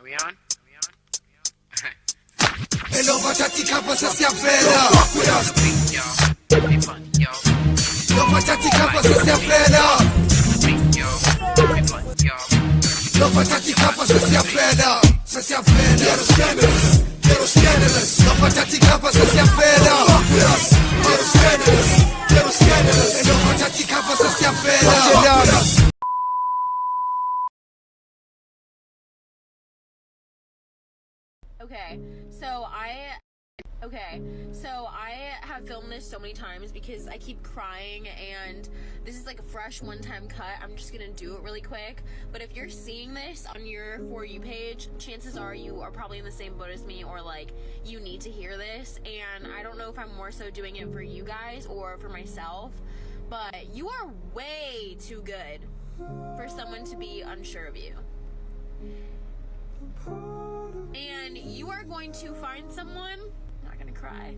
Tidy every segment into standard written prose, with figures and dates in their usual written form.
we on? Hello, Machati Kappa Sasiafela. Hello, Machati Kappa Sasiafela. Hello, Machati Kappa Sasiafela. Sasiafela. You're scandalous. You're scandalous. Hello, Machati Kappa Sasiafela. You're scandalous. You're scandalous. Hello, Machati Kappa Sasiafela. So I have filmed this so many times because I keep crying, and this is like a fresh one-time cut. I'm just gonna do it really quick. But if you're seeing this on your For You page, chances are you are probably in the same boat as me, or like you need to hear this. And I don't know if I'm more so doing it for you guys or for myself, but you are way too good for someone to be unsure of you. And you are going to find someone, I'm not gonna cry,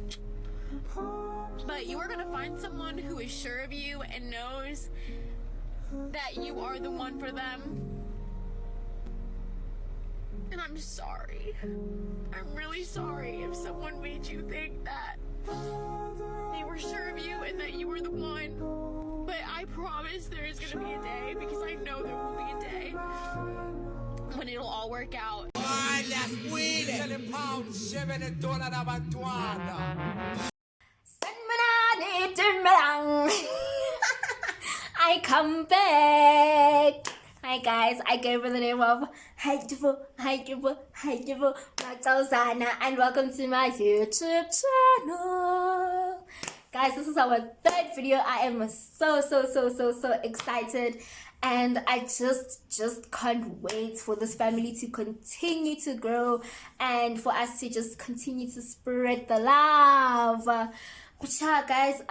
but you are gonna find someone who is sure of you and knows that you are the one for them. And I'm sorry. I'm really sorry if someone made you think that they were sure of you and that you were the one. But I promise there is gonna be a day, because I know there will be a day when it'll all work out. I come back. Hi guys, I go by the name of Hydrable Matozana, and welcome to my YouTube channel. Guys, this is our third video. I am so excited, and I just can't wait for this family to continue to grow and for us to just continue to spread the love. But yeah, guys,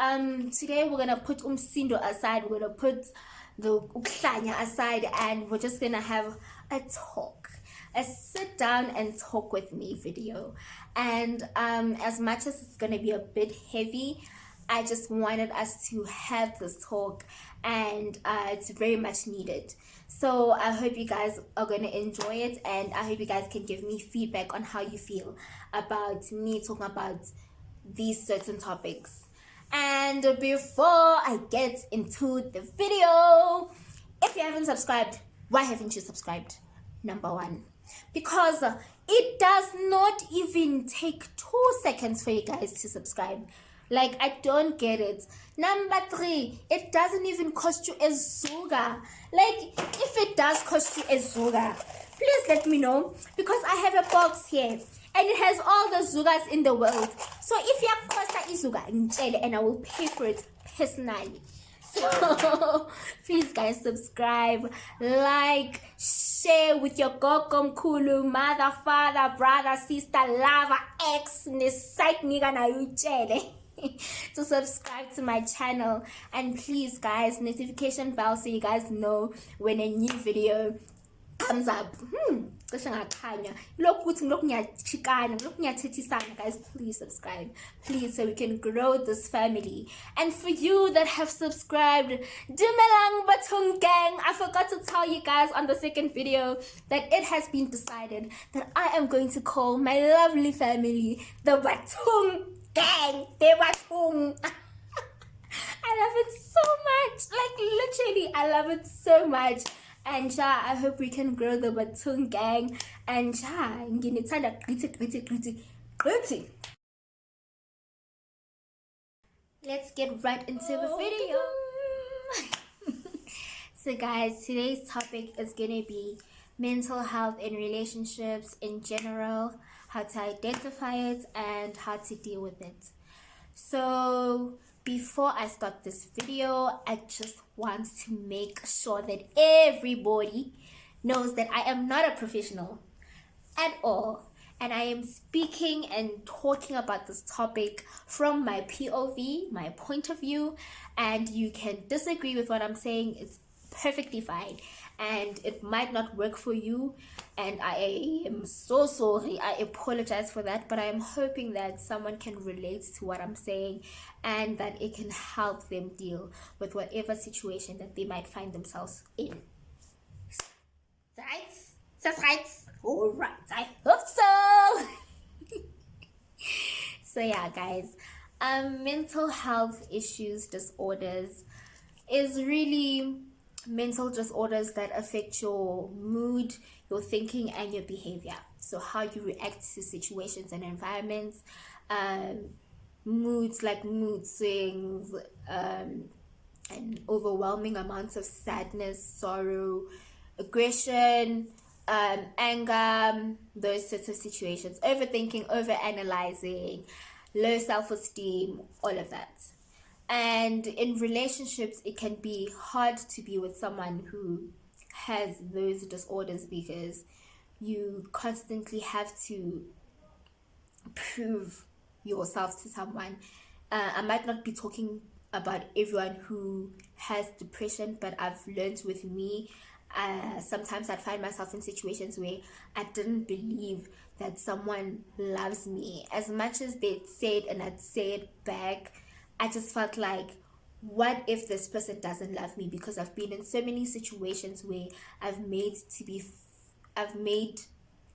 today we're gonna put umsindo aside, we're gonna put the uklanya aside, and we're just gonna have a talk, a sit down and talk with me video. And as much as it's gonna be a bit heavy, I just wanted us to have this talk, and it's very much needed. So I hope you guys are going to enjoy it, and I hope you guys can give me feedback on how you feel about me talking about these certain topics. And before I get into the video, if you haven't subscribed, why haven't you subscribed? Number one, because it does not even take 2 seconds for you guys to subscribe. Like, I don't get it. Number 3, it doesn't even cost you a zuga. Like, if it does cost you a zuga, please let me know, because I have a box here and it has all the zugas in the world. So if you have cost a zuga, and I will pay for it personally. So please guys, subscribe, like, share with your gokom kulu, mother, father, brother, sister, lover, ex, site nigga na uchele. To subscribe to my channel, and please guys, notification bell so you guys know when a new video comes up. Guys, please subscribe, please, so we can grow this family. And for you that have subscribed, Dumelang Batung Gang, I forgot to tell you guys on the second video that it has been decided that I am going to call my lovely family the Batung Gang. They Batung. I love it so much, like literally I love it so much. And yeah, I hope we can grow the Batung Gang. And yeah, gritty. Let's get right into the video. So guys, today's topic is gonna be mental health in relationships in general, how to identify it and how to deal with it. So before I start this video, I just want to make sure that everybody knows that I am not a professional at all, and I am speaking and talking about this topic from my POV, my point of view, and you can disagree with what I'm saying. It's perfectly fine, and it might not work for you, and I am so sorry. I apologize for that, but I am hoping that someone can relate to what I'm saying and that it can help them deal with whatever situation that they might find themselves in. Right? That's right. All right. I hope so. So yeah, guys, mental health issues, disorders is really mental disorders that affect your mood, your thinking, and your behavior. So how you react to situations and environments, moods like mood swings, and overwhelming amounts of sadness, sorrow, aggression, anger, those sorts of situations, overthinking, overanalyzing, low self-esteem, all of that. And in relationships, it can be hard to be with someone who has those disorders because you constantly have to prove yourself to someone. I might not be talking about everyone who has depression, but I've learned with me, sometimes I'd find myself in situations where I didn't believe that someone loves me. As much as they'd say it and I'd say it back, I just felt like, what if this person doesn't love me? Because I've been in so many situations where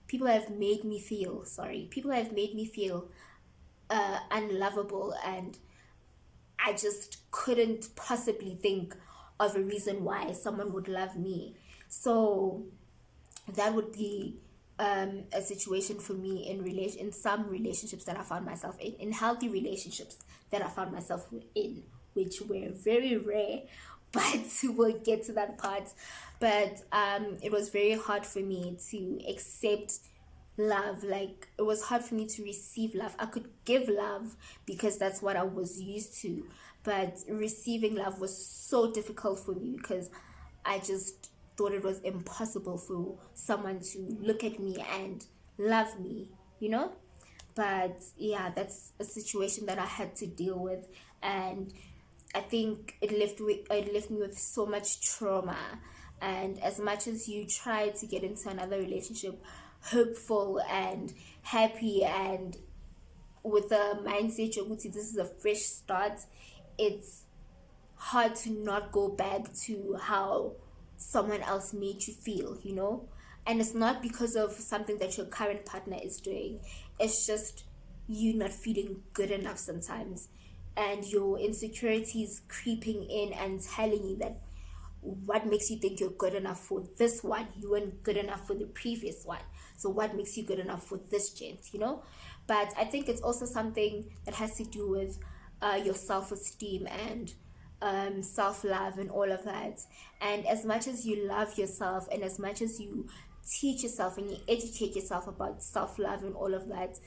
people have made me feel unlovable, and I just couldn't possibly think of a reason why someone would love me. So that would be a situation for me in some relationships that I found myself in healthy relationships that I found myself in, which were very rare, but we'll get to that part. But it was very hard for me to accept love. Like, it was hard for me to receive love. I could give love because that's what I was used to, but receiving love was so difficult for me because I just thought it was impossible for someone to look at me and love me, you know. But yeah, that's a situation that I had to deal with, and I think it left me with so much trauma. And as much as you try to get into another relationship hopeful and happy and with a mindset this is a fresh start, it's hard to not go back to how someone else made you feel, you know. And it's not because of something that your current partner is doing, it's just you not feeling good enough sometimes, and your insecurities creeping in and telling you that what makes you think you're good enough for this one, you weren't good enough for the previous one, so what makes you good enough for this gent, you know. But I think it's also something that has to do with your self-esteem and self-love and all of that. And as much as you love yourself and as much as you teach yourself and you educate yourself about self-love and all of that,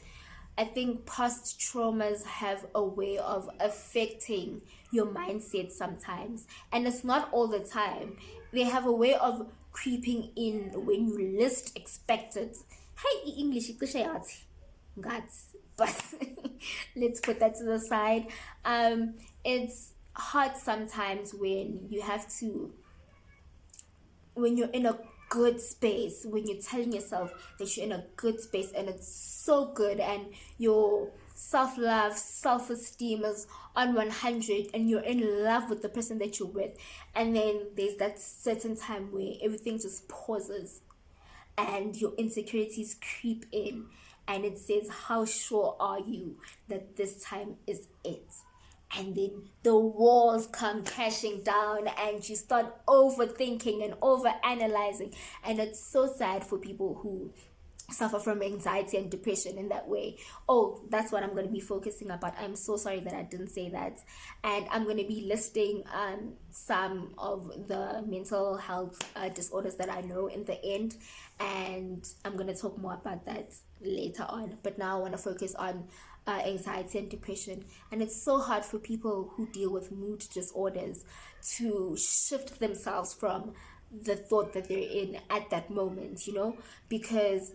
I think past traumas have a way of affecting your mindset sometimes, and it's not all the time. They have a way of creeping in when you least expect it. Hi, English, but let's put that to the side. It's hard sometimes when you're in a good space, when you're telling yourself that you're in a good space and it's so good and your self-love, self-esteem is on 100 and you're in love with the person that you're with, and then there's that certain time where everything just pauses and your insecurities creep in and it says, how sure are you that this time is it? And then the walls come crashing down and you start overthinking and overanalyzing. And it's so sad for people who suffer from anxiety and depression in that way. Oh, that's what I'm going to be focusing about. I'm so sorry that I didn't say that. And I'm going to be listing some of the mental health disorders that I know in the end. And I'm going to talk more about that later on. But now I want to focus on anxiety and depression. And it's so hard for people who deal with mood disorders to shift themselves from the thought that they're in at that moment, you know, because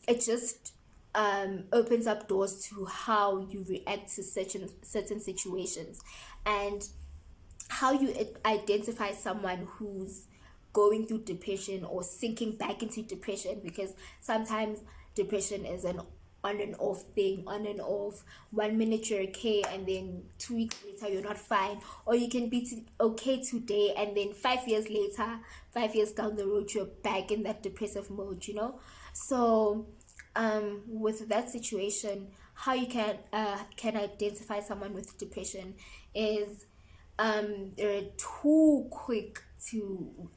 it just opens up doors to how you react to certain situations and how you identify someone who's going through depression or sinking back into depression, because sometimes depression is an on and off thing, on and off. 1 minute you're okay and then 2 weeks later you're not fine, or you can be okay today and then 5 years later, 5 years down the road, you're back in that depressive mode, you know. So with that situation, how you can identify someone with depression is they're too quick to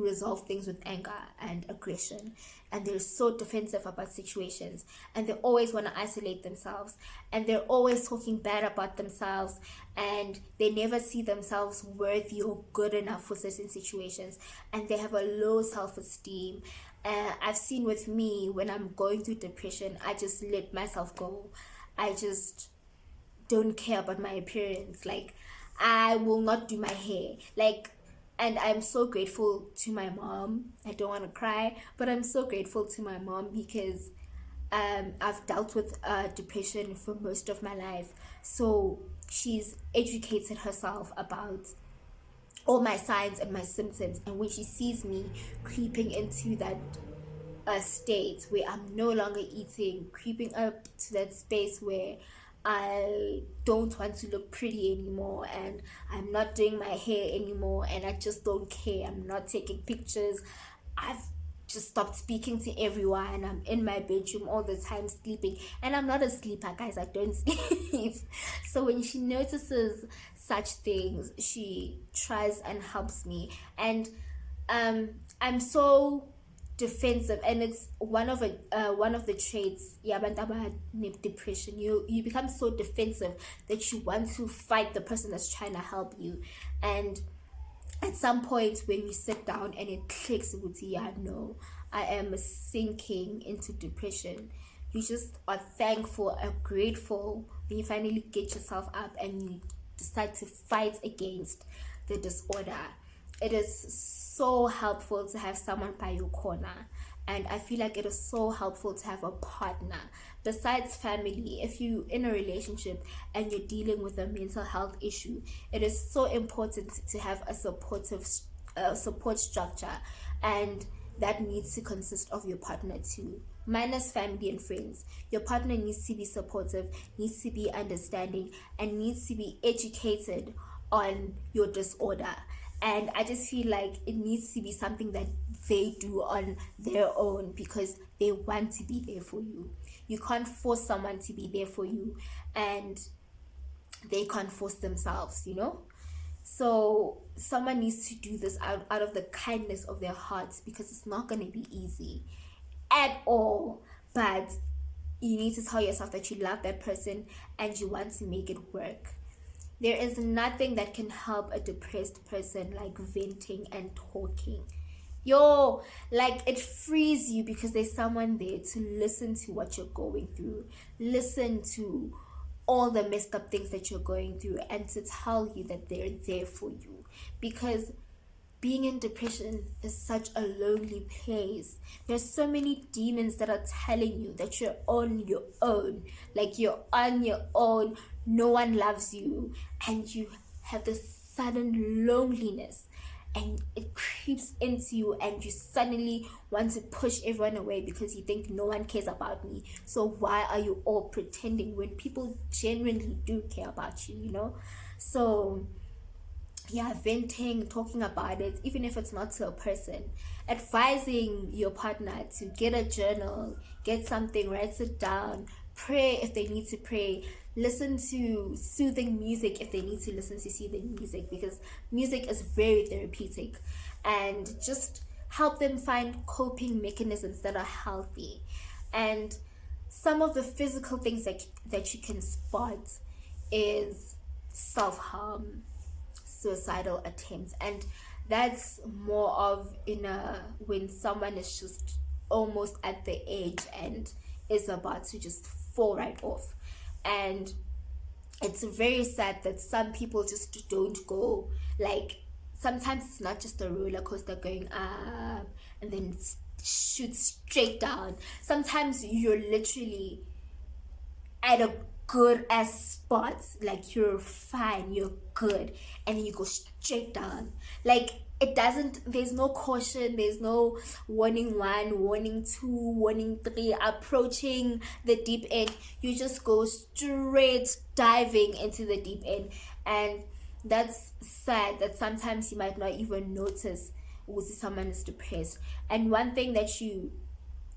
resolve things with anger and aggression, and they're so defensive about situations, and they always want to isolate themselves, and they're always talking bad about themselves, and they never see themselves worthy or good enough for certain situations, and they have a low self-esteem. I've seen with me, when I'm going through depression, I just let myself go. I just don't care about my appearance. Like, I will not do my hair. Like, and I'm so grateful to my mom. I don't want to cry, but I'm so grateful to my mom because I've dealt with depression for most of my life. So she's educated herself about all my signs and my symptoms. And when she sees me creeping into that state where I'm no longer eating, creeping up to that space where I don't want to look pretty anymore, and I'm not doing my hair anymore, and I just don't care. I'm not taking pictures. I've just stopped speaking to everyone. I'm in my bedroom all the time sleeping, and I'm not a sleeper, guys. I don't sleep. So when she notices such things, she tries and helps me, and I'm so defensive, and it's one of the traits depression. You become so defensive that you want to fight the person that's trying to help you, and at some point when you sit down and it clicks with you, no, I am sinking into depression, you just are thankful and grateful when you finally get yourself up and you decide to fight against the disorder. It is so helpful to have someone by your corner, and I feel like it is so helpful to have a partner besides family. If you're in a relationship and you're dealing with a mental health issue, it is so important to have a support structure, and that needs to consist of your partner too, minus family and friends. Your partner needs to be supportive, needs to be understanding, and needs to be educated on your disorder. And I just feel like it needs to be something that they do on their own because they want to be there for you. You can't force someone to be there for you, and they can't force themselves, So someone needs to do this out of the kindness of their hearts, because it's not going to be easy at all. But you need to tell yourself that you love that person and you want to make it work. There is nothing that can help a depressed person like venting and talking. Like, it frees you because there's someone there to listen to what you're going through, listen to all the messed up things that you're going through, and to tell you that they're there for you. Because being in depression is such a lonely place. There's so many demons that are telling you that you're on your own. Like, you're on your own. No one loves you. And you have this sudden loneliness. And it creeps into you. And you suddenly want to push everyone away because you think no one cares about me. So why are you all pretending when people genuinely do care about you, So yeah, venting, talking about it, even if it's not to a person, advising your partner to get a journal, get something, write it down, pray if they need to pray, listen to soothing music if they need to listen to soothing music, because music is very therapeutic, and just help them find coping mechanisms that are healthy. And some of the physical things that you can spot is self-harm, suicidal attempts, and that's more of when someone is just almost at the edge and is about to just fall right off. And it's very sad that some people just don't go, like, sometimes it's not just a roller coaster going up and then shoot straight down. Sometimes you're literally at a good ass spot, like you're fine, you're good, and then you go straight down. Like, there's no caution, there's no warning 1, warning 2, warning 3, approaching the deep end. You just go straight diving into the deep end. And that's sad that sometimes you might not even notice when someone is depressed. And one thing that you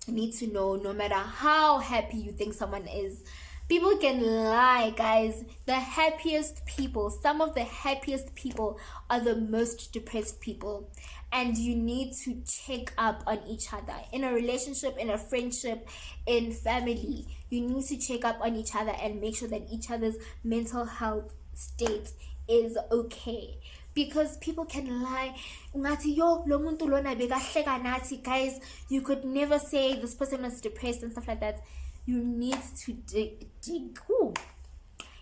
need to know, no matter how happy you think someone is, people can lie, guys. The happiest people, some of the happiest people, are the most depressed people. And you need to check up on each other. In a relationship, in a friendship, in family, you need to check up on each other and make sure that each other's mental health state is okay. Because people can lie. Ungathi, yo, lo muntu lona bekahleka nathi. Guys, you could never say this person was depressed and stuff like that. You need to dig.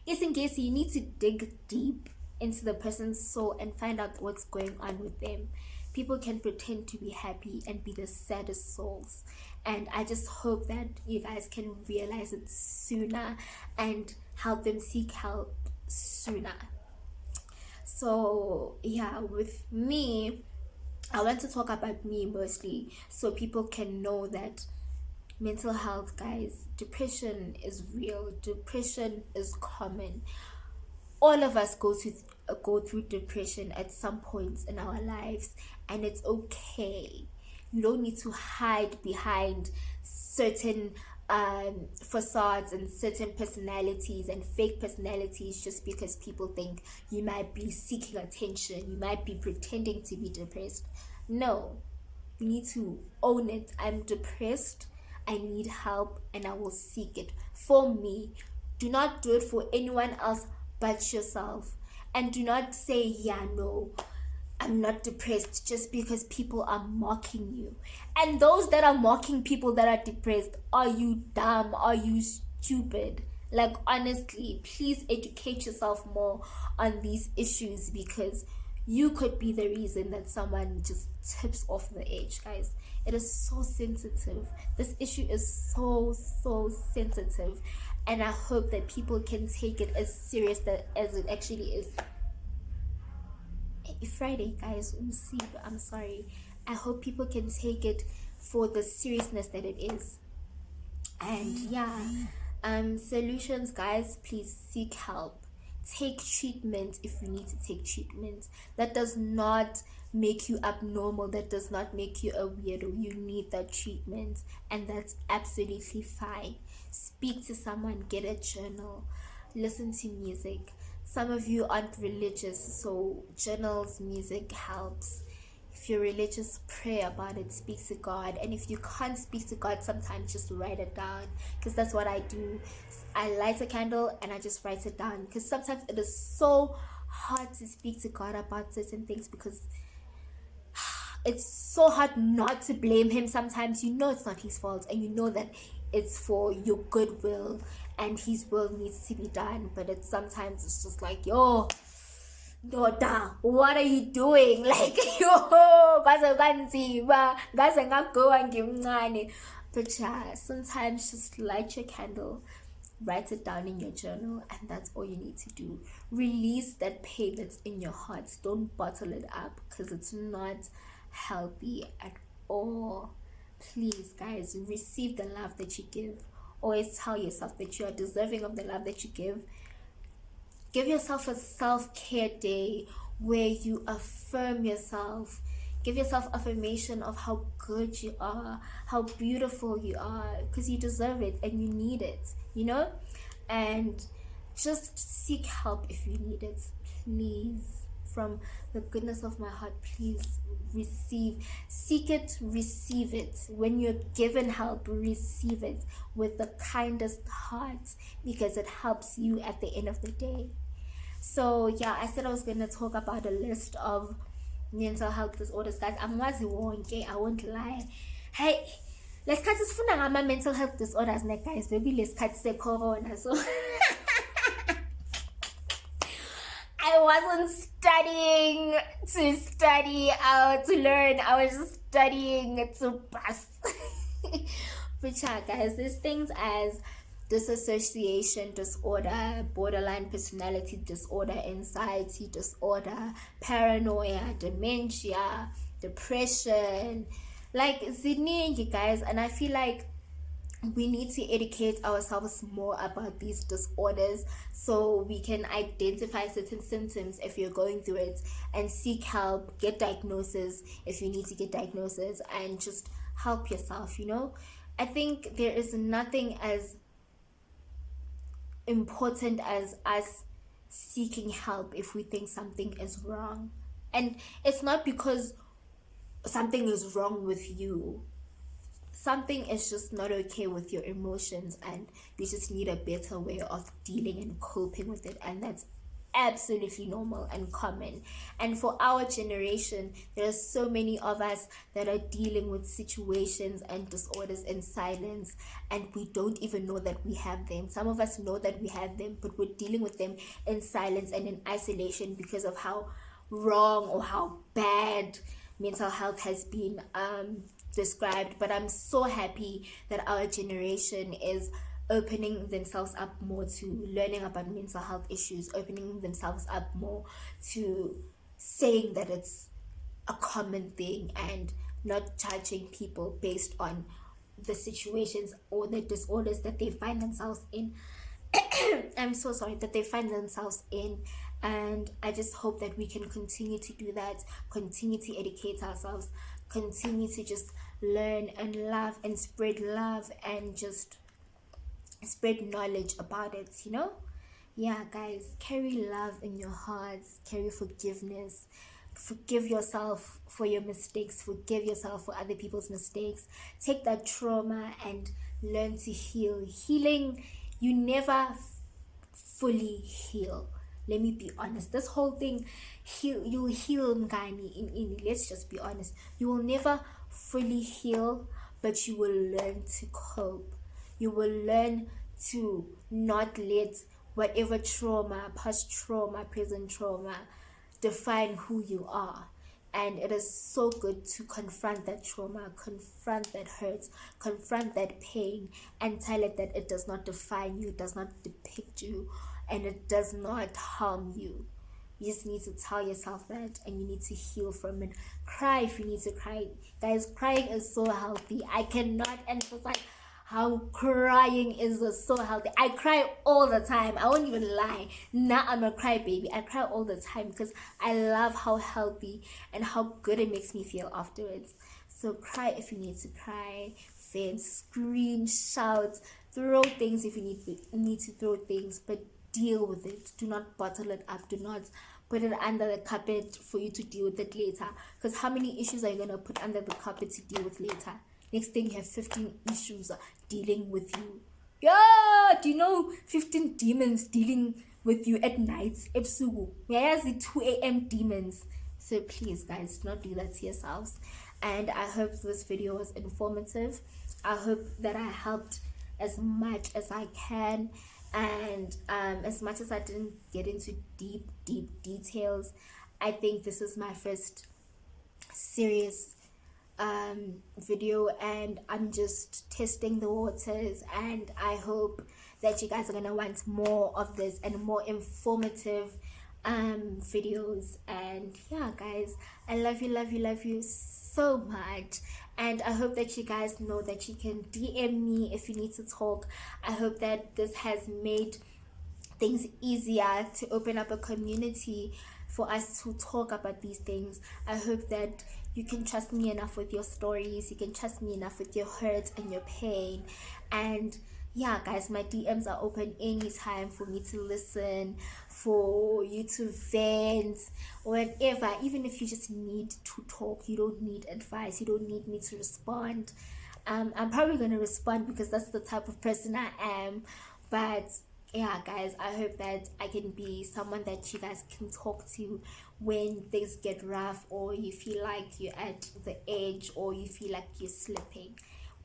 Yes, in case you need to dig deep into the person's soul and find out what's going on with them. People can pretend to be happy and be the saddest souls. And I just hope that you guys can realize it sooner and help them seek help sooner. So yeah, with me, I want to talk about me mostly so people can know that mental health, guys, depression is real. Depression is common. All of us go through depression at some points in our lives, and it's okay. You don't need to hide behind certain facades and certain personalities and fake personalities just because people think you might be seeking attention, you might be pretending to be depressed. No, you need to own it. I'm depressed, I need help, and I will seek it for me. Do not do it for anyone else but yourself. And do not say, yeah, no, I'm not depressed just because people are mocking you. And those that are mocking people that are depressed, are you dumb? Are you stupid? Like, honestly, please educate yourself more on these issues, because you could be the reason that someone just tips off the edge, guys. It is so sensitive. This issue is so sensitive, and I hope that people can take it as serious as it actually is. It's Friday, guys. I'm sorry. I hope people can take it for the seriousness that it is. And yeah, solutions, guys. Please seek help. Take treatment if you need to take treatment. That does not make you abnormal. That does not make you a weirdo. You need that treatment, and that's absolutely fine. Speak to someone, get a journal, listen to music. Some of you aren't religious, so journals, music helps. If you're religious, pray about it, speak to God. And if you can't speak to God, sometimes just write it down, because that's what I do. I light a candle and I just write it down, because sometimes it is so hard to speak to God about certain things, because it's so hard not to blame him. Sometimes you know it's not his fault, and you know that it's for your goodwill and his will needs to be done, but sometimes it's just like, yo, Doda, what are you doing? Like, yo, but yeah, sometimes just light your candle, write it down in your journal, and that's all you need to do. Release that pain that's in your heart. Don't bottle it up, because it's not healthy at all. Please, guys, receive the love that you give. Always tell yourself that you are deserving of the love that you give. Give yourself a self-care day where you affirm yourself. Give yourself affirmation of how good you are, how beautiful you are, because you deserve it and you need it, you know? And just seek help if you need it. Please, from the goodness of my heart, please seek it, receive it. When you're given help, receive it with the kindest heart, because it helps you at the end of the day. So yeah, I said I was going to talk about a list of mental health disorders, guys. I won't lie. Hey, let's cut this for my mental health disorders, guys. Maybe let's cut the corona. So I wasn't studying to study or to learn. I was just studying to pass. But yeah, guys, there's things as dissociation disorder, borderline personality disorder, anxiety disorder, paranoia, dementia, depression, like ziningi, guys. And I feel like we need to educate ourselves more about these disorders so we can identify certain symptoms if you're going through it, and seek help, get diagnosis if you need to get diagnosis, and just help yourself, you know. I think there is nothing as important as us seeking help if we think something is wrong. And it's not because something is wrong with you. Something is just not okay with your emotions, and you just need a better way of dealing and coping with it, and that's absolutely normal and common. And for our generation, there are so many of us that are dealing with situations and disorders in silence, and we don't even know that we have them. Some of us know that we have them, but we're dealing with them in silence and in isolation because of how wrong or how bad mental health has been described. But I'm so happy that our generation is opening themselves up more to learning about mental health issues, opening themselves up more to saying that it's a common thing and not judging people based on the situations or the disorders that they find themselves in. I'm so sorry, that they find themselves in. And I just hope that we can continue to do that, continue to educate ourselves, continue to just learn and love and spread love and just spread knowledge about it, you know? Yeah, guys, carry love in your hearts, carry forgiveness, forgive yourself for your mistakes, forgive yourself for other people's mistakes. Take that trauma and learn to heal. Healing, you never fully heal. Let me be honest. This whole thing, you'll heal Mgani in let's just be honest. You will never fully heal, but you will learn to cope. You will learn to not let whatever trauma, past trauma, present trauma, define who you are. And it is so good to confront that trauma, confront that hurt, confront that pain, and tell it that it does not define you, it does not depict you, and it does not harm you. You just need to tell yourself that, and you need to heal from it. Cry if you need to cry. Guys, crying is so healthy. I cannot emphasize how crying is so healthy. I cry all the time. I won't even lie. Now I'm a cry baby. I cry all the time because I love how healthy and how good it makes me feel afterwards. So cry if you need to cry, vent, scream, shout, throw things if you need to throw things, but deal with it. Do not bottle it up. Do not put it under the carpet for you to deal with it later. Because how many issues are you going to put under the carpet to deal with later? Next thing, you have 15 issues dealing with you. Yeah, do you know 15 demons dealing with you at night? Ebusuku. Where's the 2 a.m. demons? So please, guys, do not do that to yourselves. And I hope this video was informative. I hope that I helped as much as I can. And as much as I didn't get into deep details, I think this is my first serious video, and I'm just testing the waters, and I hope that you guys are gonna want more of this and more informative videos. And yeah, guys, I love you so much, and I hope that you guys know that you can DM me if you need to talk. I hope that this has made things easier to open up a community for us to talk about these things. I hope that you can trust me enough with your stories, you can trust me enough with your hurt and your pain. And yeah, guys, my DMs are open anytime for me to listen, for you to vent, whatever. Even if you just need to talk, you don't need advice, you don't need me to respond. I'm probably going to respond because that's the type of person I am. But yeah, guys, I hope that I can be someone that you guys can talk to when things get rough, or you feel like you're at the edge, or you feel like you're slipping.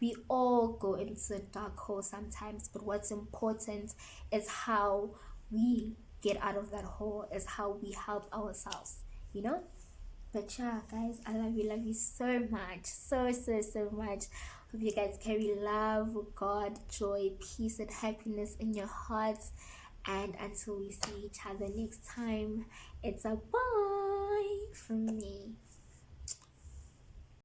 We all go into a dark hole sometimes, but what's important is how we get out of that hole, is how we help ourselves, you know? But yeah, guys, I love you so much, so much. Hope you guys carry love, God, joy, peace, and happiness in your hearts. And until we see each other next time, it's a bye from me.